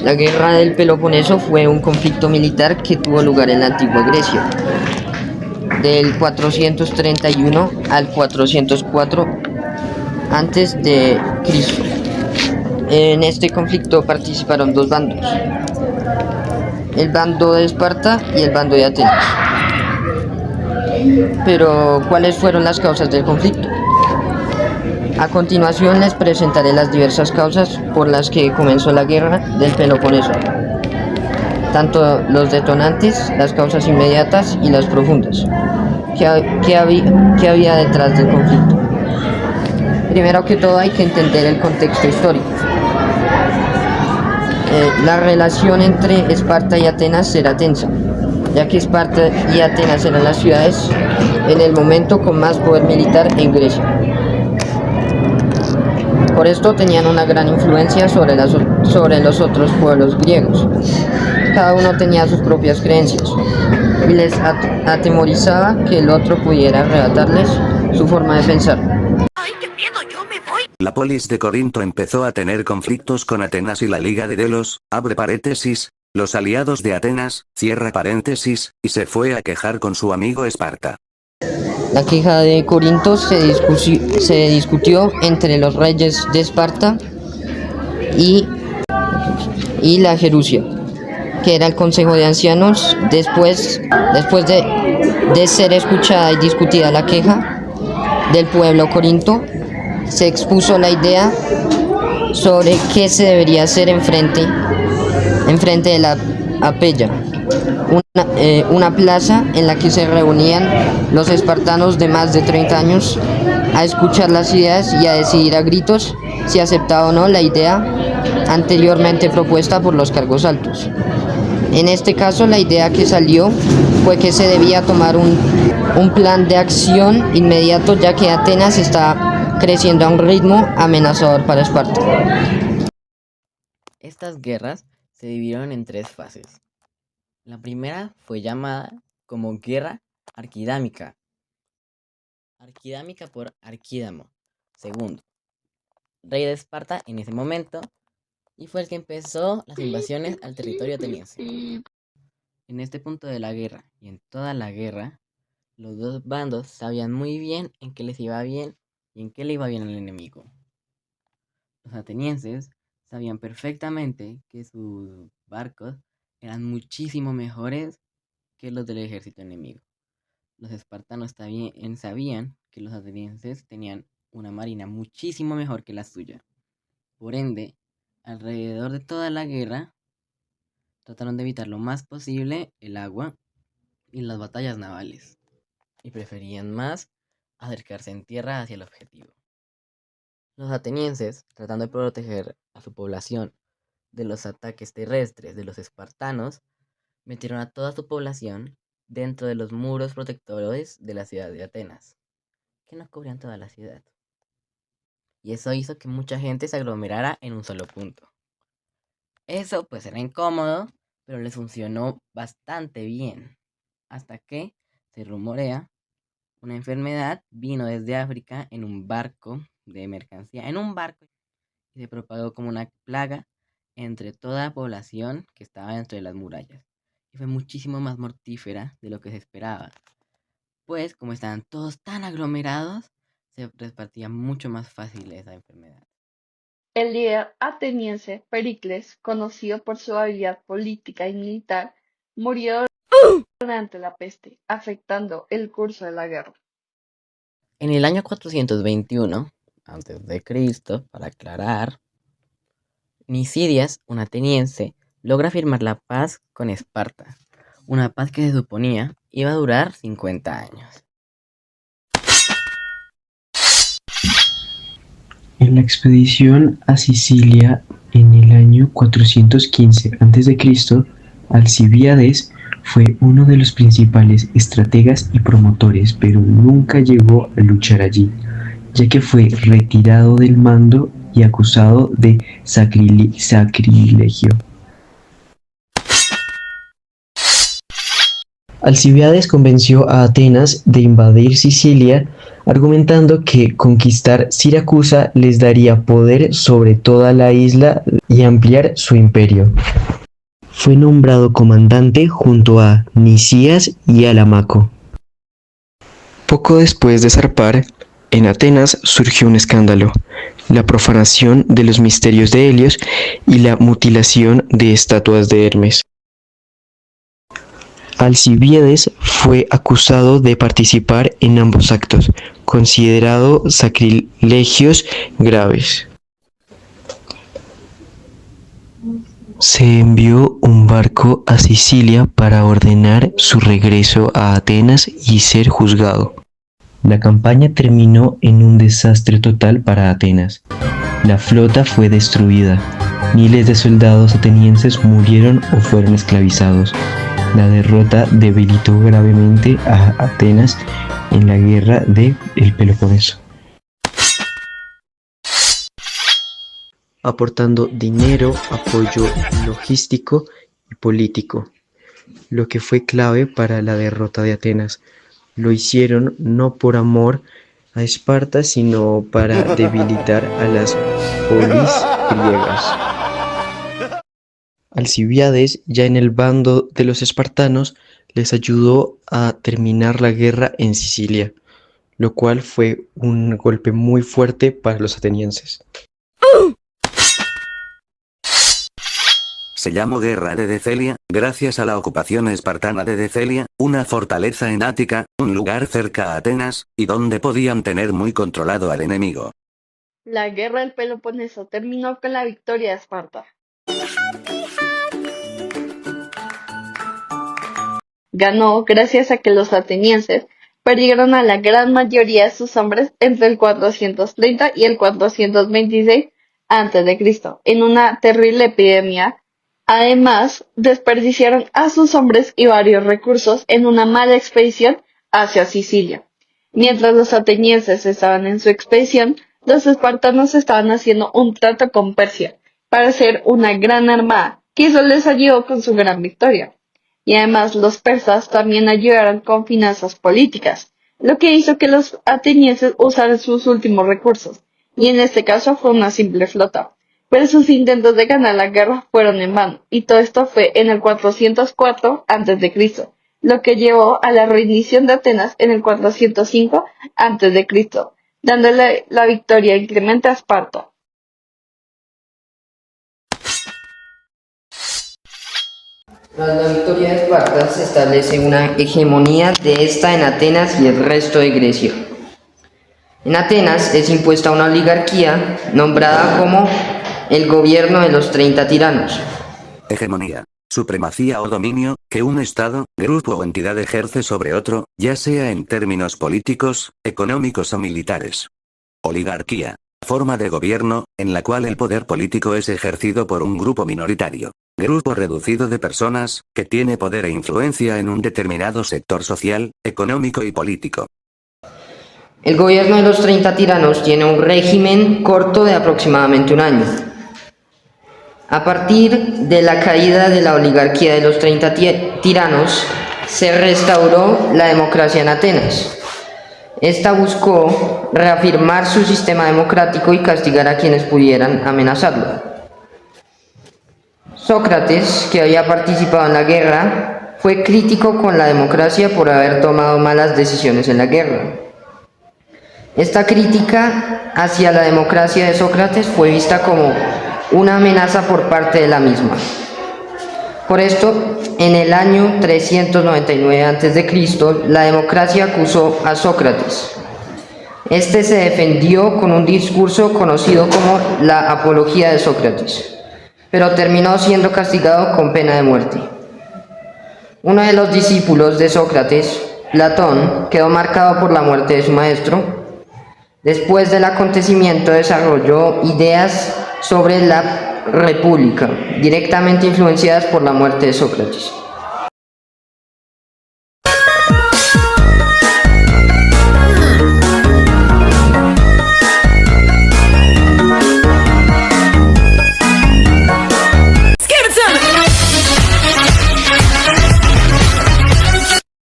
La guerra del Peloponeso fue un conflicto militar que tuvo lugar en la antigua Grecia, del 431 al 404 antes de Cristo. En este conflicto participaron dos bandos, el bando de Esparta y el bando de Atenas. Pero, ¿cuáles fueron las causas del conflicto? A continuación les presentaré las diversas causas por las que comenzó la guerra del Peloponeso, tanto los detonantes, las causas inmediatas y las profundas. ¿Qué había detrás del conflicto? Primero que todo hay que entender el contexto histórico. La relación entre Esparta y Atenas era tensa, ya que Esparta y Atenas eran las ciudades en el momento con más poder militar en Grecia. Por esto tenían una gran influencia sobre los otros pueblos griegos. Cada uno tenía sus propias creencias y les atemorizaba que el otro pudiera arrebatarles su forma de pensar. ¡Ay, qué miedo! ¡Yo me voy! La polis de Corinto empezó a tener conflictos con Atenas y la Liga de Delos, abre paréntesis, los aliados de Atenas, cierra paréntesis, y se fue a quejar con su amigo Esparta. La queja de Corinto se discutió entre los reyes de Esparta y la Jerusia, que era el consejo de ancianos. Después de ser escuchada y discutida la queja del pueblo corinto, se expuso la idea sobre qué se debería hacer enfrente de la Apella, una plaza en la que se reunían los espartanos de más de 30 años a escuchar las ideas y a decidir a gritos si aceptaba o no la idea anteriormente propuesta por los cargos altos. En este caso, la idea que salió fue que se debía tomar un plan de acción inmediato, ya que Atenas está creciendo a un ritmo amenazador para Esparta. Estas guerras se dividieron en tres fases. La primera fue llamada como Guerra Arquidámica. Arquidámica por Arquídamo II, rey de Esparta en ese momento, y fue el que empezó las invasiones al territorio ateniense. En este punto de la guerra y en toda la guerra, los dos bandos sabían muy bien en qué les iba bien y en qué le iba bien al enemigo. Los atenienses sabían perfectamente que sus barcos eran muchísimo mejores que los del ejército enemigo. Los espartanos también sabían que los atenienses tenían una marina muchísimo mejor que la suya. Por ende, alrededor de toda la guerra, trataron de evitar lo más posible el agua y las batallas navales, y preferían más acercarse en tierra hacia el objetivo. Los atenienses, tratando de proteger a su población de los ataques terrestres de los espartanos, metieron a toda su población dentro de los muros protectores de la ciudad de Atenas, que no cubrían toda la ciudad. Y eso hizo que mucha gente se aglomerara en un solo punto. Eso pues era incómodo, pero les funcionó bastante bien, hasta que se rumorea una enfermedad vino desde África en un barco de mercancía, y se propagó como una plaga entre toda la población que estaba dentro de las murallas, y fue muchísimo más mortífera de lo que se esperaba, pues como estaban todos tan aglomerados, se repartía mucho más fácil esa enfermedad. El líder ateniense Pericles, conocido por su habilidad política y militar, murió durante la peste, afectando el curso de la guerra. En el año 421 a.C., para aclarar, Nicidias, un ateniense, logra firmar la paz con Esparta, una paz que se suponía iba a durar 50 años. En la expedición a Sicilia en el año 415 a.C., Alcibíades fue uno de los principales estrategas y promotores, pero nunca llegó a luchar allí, ya que fue retirado del mando y acusado de sacrilegio. Alcibíades convenció a Atenas de invadir Sicilia argumentando que conquistar Siracusa les daría poder sobre toda la isla y ampliar su imperio. Fue nombrado comandante junto a Nicías y Alamaco. Poco después de zarpar, en Atenas surgió un escándalo: la profanación de los misterios de Helios y la mutilación de estatuas de Hermes. Alcibíades fue acusado de participar en ambos actos, considerado sacrilegios graves. Se envió un barco a Sicilia para ordenar su regreso a Atenas y ser juzgado. La campaña terminó en un desastre total para Atenas. La flota fue destruida. Miles de soldados atenienses murieron o fueron esclavizados. La derrota debilitó gravemente a Atenas en la guerra del Peloponeso, aportando dinero, apoyo logístico y político, lo que fue clave para la derrota de Atenas. Lo hicieron no por amor a Esparta, sino para debilitar a las polis griegas. Alcibíades, ya en el bando de los espartanos, les ayudó a terminar la guerra en Sicilia, lo cual fue un golpe muy fuerte para los atenienses. Se llamó Guerra de Decelia, gracias a la ocupación espartana de Decelia, una fortaleza en Ática, un lugar cerca a Atenas, y donde podían tener muy controlado al enemigo. La guerra del Peloponeso terminó con la victoria de Esparta. Ganó gracias a que los atenienses perdieron a la gran mayoría de sus hombres entre el 430 y el 426 a.C. en una terrible epidemia. Además, desperdiciaron a sus hombres y varios recursos en una mala expedición hacia Sicilia. Mientras los atenienses estaban en su expedición, los espartanos estaban haciendo un trato con Persia para hacer una gran armada, que eso les ayudó con su gran victoria. Y además los persas también ayudaron con finanzas políticas, lo que hizo que los atenienses usaran sus últimos recursos, y en este caso fue una simple flota. Pero sus intentos de ganar la guerra fueron en vano, y todo esto fue en el 404 a.C., lo que llevó a la rendición de Atenas en el 405 a.C., dándole la victoria incremente a Esparta. Tras la victoria de Esparta se establece una hegemonía de esta en Atenas y el resto de Grecia. En Atenas es impuesta una oligarquía nombrada como el gobierno de los 30 tiranos. Hegemonía. Supremacía o dominio, que un Estado, grupo o entidad ejerce sobre otro, ya sea en términos políticos, económicos o militares. Oligarquía. Forma de gobierno, en la cual el poder político es ejercido por un grupo minoritario. Grupo reducido de personas, que tiene poder e influencia en un determinado sector social, económico y político. El gobierno de los 30 tiranos tiene un régimen corto de aproximadamente un año. A partir de la caída de la oligarquía de los 30 tiranos, se restauró la democracia en Atenas. Esta buscó reafirmar su sistema democrático y castigar a quienes pudieran amenazarlo. Sócrates, que había participado en la guerra, fue crítico con la democracia por haber tomado malas decisiones en la guerra. Esta crítica hacia la democracia de Sócrates fue vista como una amenaza por parte de la misma. Por esto, en el año 399 a.C., la democracia acusó a Sócrates. Este se defendió con un discurso conocido como la Apología de Sócrates, pero terminó siendo castigado con pena de muerte. Uno de los discípulos de Sócrates, Platón, quedó marcado por la muerte de su maestro. Después del acontecimiento desarrolló ideas sobre la república, directamente influenciadas por la muerte de Sócrates.